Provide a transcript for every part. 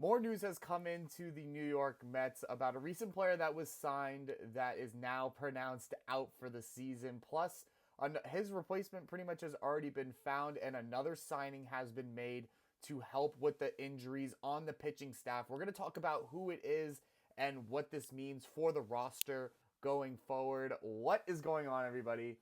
More news has come into the New York Mets about a recent player that was signed that is now pronounced out for the season. Plus, his replacement pretty much has already been found, and another signing has been made to help with the injuries on the pitching staff. We're going to talk about who it is and what this means for the roster going forward. What is going on, everybody?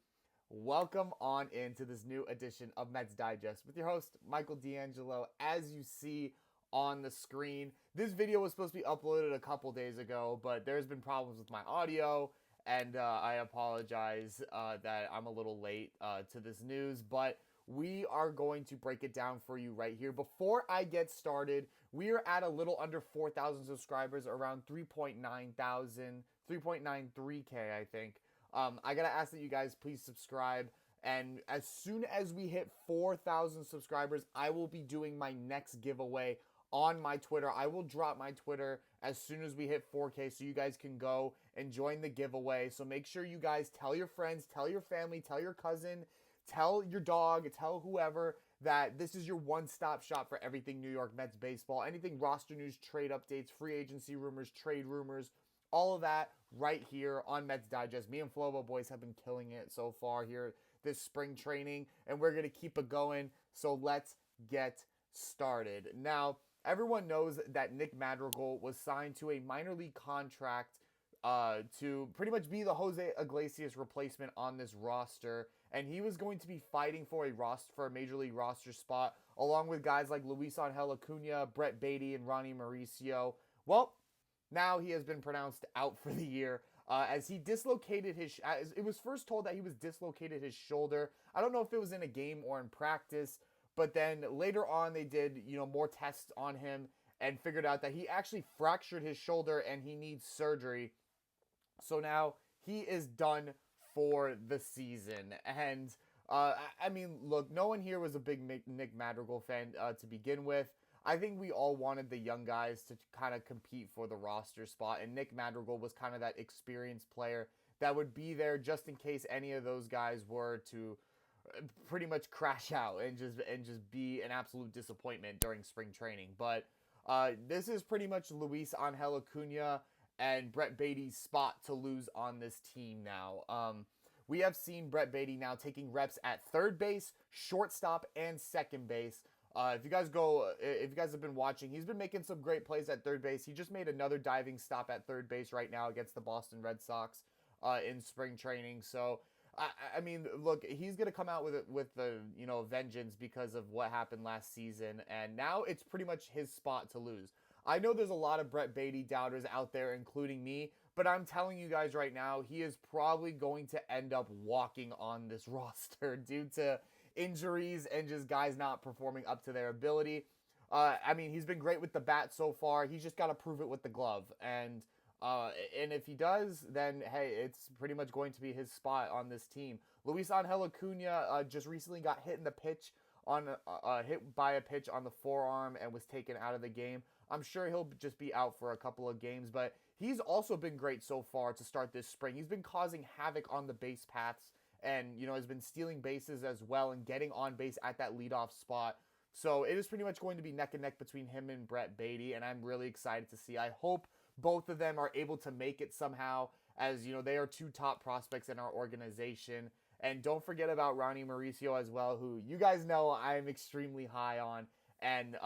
Welcome on into this new edition of Mets Digest with your host, Michael DeAngelo. As you see on the screen, this video was supposed to be uploaded a couple days ago, but there's been problems with my audio, and I apologize that I'm a little late to this news, but we are going to break it down for you right here. Before I get started, we are at a little under 4,000 subscribers, around 3.93K, I think. I gotta ask that you guys please subscribe. And as soon as we hit 4,000 subscribers, I will be doing my next giveaway on my Twitter. I will drop my Twitter as soon as we hit 4K so you guys can go and join the giveaway. So make sure you guys tell your friends, tell your family, tell your cousin, tell your dog, tell whoever that this is your one-stop shop for everything New York Mets baseball. Anything roster news, trade updates, free agency rumors, trade rumors, all of that right here on Mets Digest. Me and Flobo boys have been killing it so far here this spring training, and we're going to keep it going. So let's get started. Now, everyone knows that Nick Madrigal was signed to a minor league contract to pretty much be the Jose Iglesias replacement on this roster, and he was going to be fighting for a major league roster spot along with guys like Luisangel Acuna, Brett Baty, and Ronnie Mauricio. Well, now he has been pronounced out for the year as he dislocated his. As it was first told that he was dislocated his shoulder. I don't know if it was in a game or in practice, but then later on they did more tests on him and figured out that he actually fractured his shoulder and he needs surgery. So now he is done for the season. And I mean, look, no one here was a big Nick Madrigal fan to begin with. I think we all wanted the young guys to kind of compete for the roster spot, and Nick Madrigal was kind of that experienced player that would be there just in case any of those guys were to pretty much crash out and just be an absolute disappointment during spring training. But this is pretty much Luisangel Acuna and Brett Baty's spot to lose on this team now. We have seen Brett Baty now taking reps at third base, shortstop, and second base. If you guys have been watching, he's been making some great plays at third base. He just made another diving stop at third base right now against the Boston Red Sox in spring training. So, I mean, look, he's gonna come out with the vengeance because of what happened last season, and now it's pretty much his spot to lose. I know there's a lot of Brett Baty doubters out there, including me, but I'm telling you guys right now, he is probably going to end up walking on this roster due to injuries and just guys not performing up to their ability. I mean, he's been great with the bat so far. He's just got to prove it with the glove. And if he does, then hey, it's pretty much going to be his spot on this team. Luisangel Acuna just recently got hit by a pitch on the forearm and was taken out of the game. I'm sure he'll just be out for a couple of games, but he's also been great so far to start this spring. He's been causing havoc on the base paths and has been stealing bases as well and getting on base at that leadoff spot. So it is pretty much going to be neck and neck between him and Brett Baty, and I'm really excited to see. I hope both of them are able to make it somehow, as they are two top prospects in our organization. And don't forget about Ronnie Mauricio as well, who you guys know I'm extremely high on. And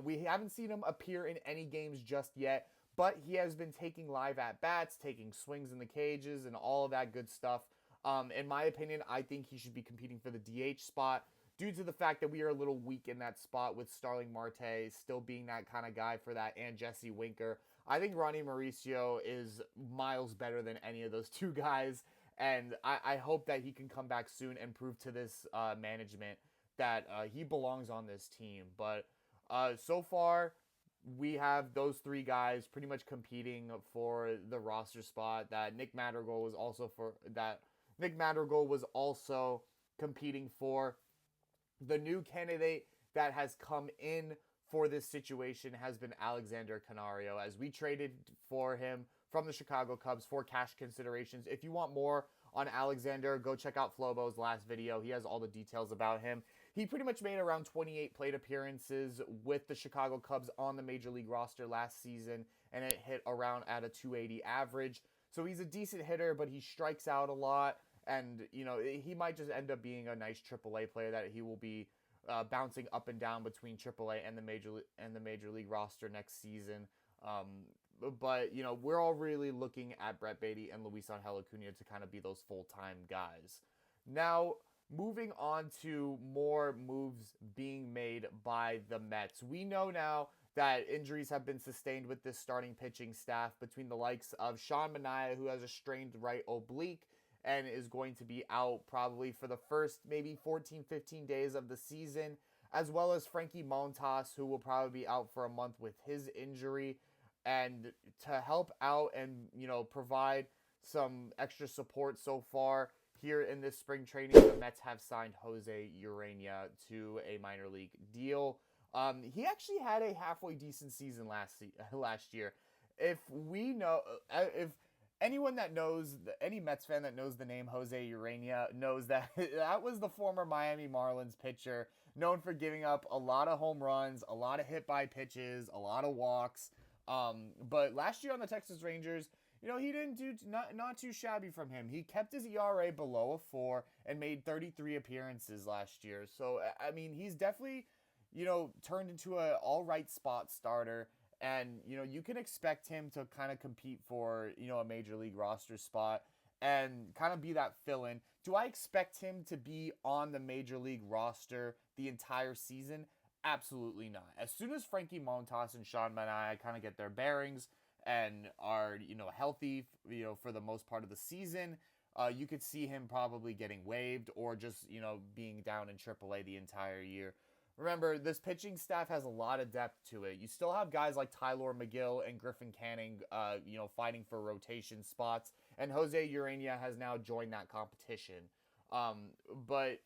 we haven't seen him appear in any games just yet, but he has been taking live at-bats, taking swings in the cages, and all of that good stuff. In my opinion, I think he should be competing for the DH spot due to the fact that we are a little weak in that spot with Starling Marte still being that kind of guy for that and Jesse Winker. I think Ronnie Mauricio is miles better than any of those two guys, and I hope that he can come back soon and prove to this management that he belongs on this team. But so far, we have those three guys pretty much competing for the roster spot that Nick Madrigal was also competing for. The new candidate that has come in for this situation has been Alexander Canario, as we traded for him from the Chicago Cubs for cash considerations. If you want more on Alexander, go check out Flobo's last video. He has all the details about him. he pretty much made around 28 plate appearances with the Chicago Cubs on the Major League roster last season, and it hit around at a 280 average. So he's a decent hitter, but he strikes out a lot, and he might just end up being a nice AAA player that he will be bouncing up and down between AAA and the Major League roster next season. But we're all really looking at Brett Baty and Luis Angel Acuna to kind of be those full-time guys. Now, moving on to more moves being made by the Mets. We know now that injuries have been sustained with this starting pitching staff between the likes of Sean Manaea, who has a strained right oblique and is going to be out probably for the first maybe 14, 15 days of the season, as well as Frankie Montas, who will probably be out for a month with his injury. And to help out and, provide some extra support so far here in this spring training, the Mets have signed José Urena to a minor league deal. He actually had a halfway decent season last year. If anyone that knows, any Mets fan that knows the name José Urena knows that that was the former Miami Marlins pitcher, known for giving up a lot of home runs, a lot of hit by pitches, a lot of walks. But last year on the Texas Rangers, he didn't do not too shabby from him. He kept his ERA below a 4 and made 33 appearances last year. So, I mean, he's definitely, turned into an all-right spot starter. And, you can expect him to kind of compete for, a major league roster spot and kind of be that fill-in. Do I expect him to be on the major league roster the entire season? Absolutely not. As soon as Frankie Montas and Sean Manaea kind of get their bearings and are, healthy, for the most part of the season, you could see him probably getting waived or just, being down in AAA the entire year. Remember, this pitching staff has a lot of depth to it. You still have guys like Tylor Megill and Griffin Canning, fighting for rotation spots, and José Urena has now joined that competition. But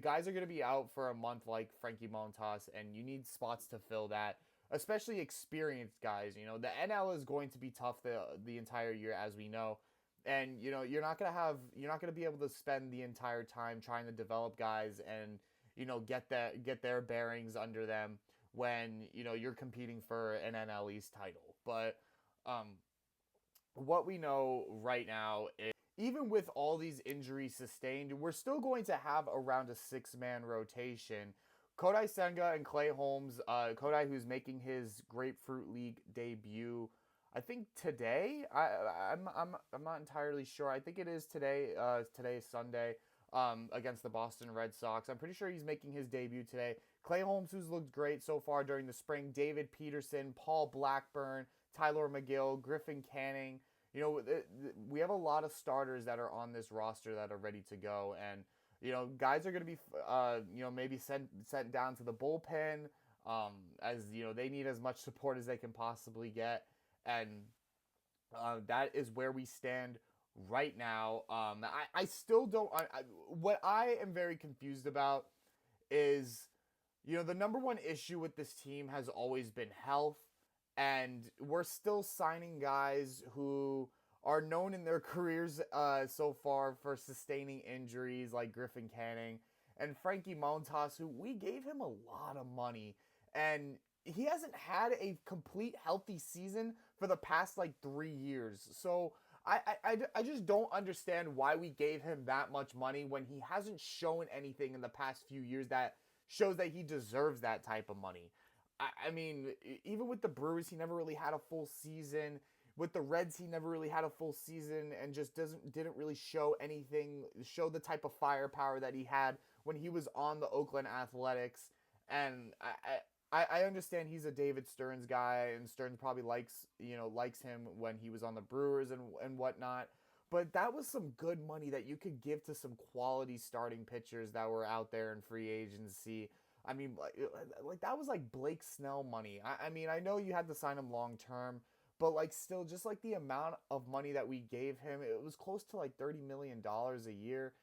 guys are going to be out for a month like Frankie Montas, and you need spots to fill that, especially experienced guys. The NL is going to be tough the entire year, as we know. And, you're not going to be able to spend the entire time trying to develop guys and, get their bearings under them when, you're competing for an NL East title. But, what we know right now is, even with all these injuries sustained, we're still going to have around a 6-man rotation. Kodai Senga and Clay Holmes, Kodai, who's making his Grapefruit League debut, I think today. I'm not entirely sure. I think it is today. Today is Sunday, against the Boston Red Sox. I'm pretty sure he's making his debut today. Clay Holmes, who's looked great so far during the spring. David Peterson, Paul Blackburn, Tylor Megill, Griffin Canning. We have a lot of starters that are on this roster that are ready to go, and guys are going to be maybe sent down to the bullpen, as they need as much support as they can possibly get, and that is where we stand right now. I still don't. What I am very confused about is, the number one issue with this team has always been health. And we're still signing guys who are known in their careers so far for sustaining injuries, like Griffin Canning and Frankie Montas, who we gave him a lot of money. And he hasn't had a complete healthy season for the past 3 years. So I just don't understand why we gave him that much money when he hasn't shown anything in the past few years that shows that he deserves that type of money. I mean, even with the Brewers, he never really had a full season. With the Reds, he never really had a full season and just didn't really show the type of firepower that he had when he was on the Oakland Athletics. And I understand he's a David Stearns guy, and Stearns probably likes him when he was on the Brewers and whatnot. But that was some good money that you could give to some quality starting pitchers that were out there in free agency. I mean, that was like Blake Snell money. I mean, I know you had to sign him long term, but still, just the amount of money that we gave him, it was close to $30 million a year.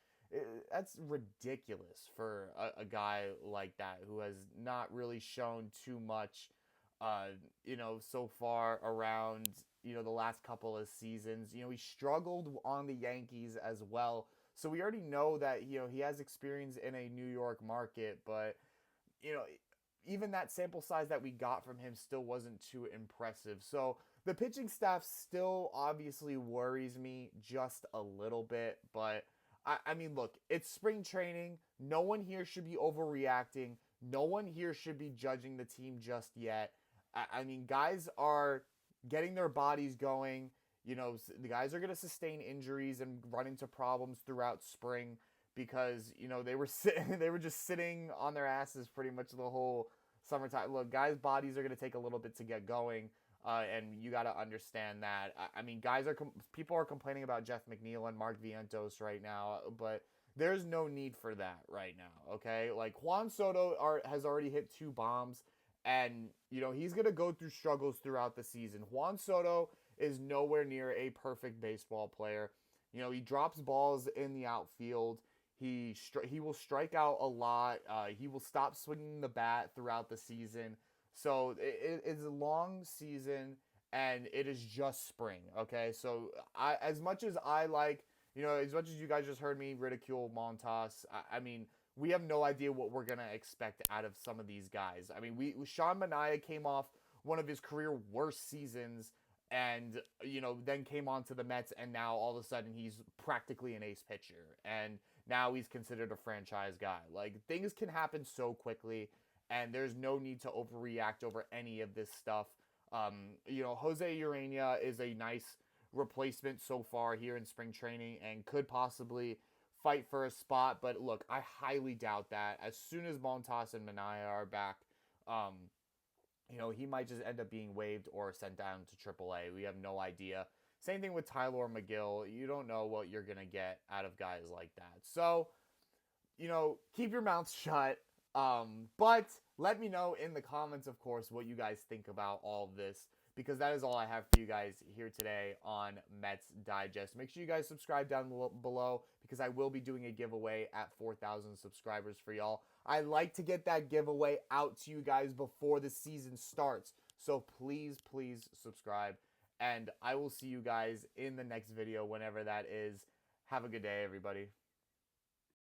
That's ridiculous for a guy like that who has not really shown too much, so far around, the last couple of seasons. He struggled on the Yankees as well. So we already know that, he has experience in a New York market, but, you know, even that sample size that we got from him still wasn't too impressive. So the pitching staff still obviously worries me just a little bit, but I mean, look, it's spring training. No one here should be overreacting. No one here should be judging the team just yet. I mean, guys are getting their bodies going. The guys are going to sustain injuries and run into problems throughout spring because they were they were just sitting on their asses pretty much the whole summertime. Look, guys' bodies are going to take a little bit to get going, and you got to understand that. I mean, people are complaining about Jeff McNeil and Mark Vientos right now, but there's no need for that right now. Okay, like Juan Soto has already hit 2 bombs, and he's going to go through struggles throughout the season. Juan Soto is nowhere near a perfect baseball player. He drops balls in the outfield. He will strike out a lot. He will stop swinging the bat throughout the season. So it is a long season, and it is just spring. Okay, so as much as I like, as much as you guys just heard me ridicule Montas, I mean, we have no idea what we're gonna expect out of some of these guys. I mean, Sean Manaea came off one of his career worst seasons, and then came on to the Mets, and now all of a sudden he's practically an ace pitcher, and now he's considered a franchise guy. Like, things can happen so quickly, and there's no need to overreact over any of this stuff. José Urena is a nice replacement so far here in spring training and could possibly fight for a spot, but look, I highly doubt that. As soon as Montas and Manaea are back, he might just end up being waived or sent down to AAA. We have no idea. Same thing with Tyler McGill. You don't know what you're going to get out of guys like that. So, keep your mouth shut. But let me know in the comments, of course, what you guys think about all of this, because that is all I have for you guys here today on Mets Digest. Make sure you guys subscribe down below, because I will be doing a giveaway at 4,000 subscribers for y'all. I like to get that giveaway out to you guys before the season starts. So please, please subscribe. And I will see you guys in the next video, whenever that is. Have a good day, everybody.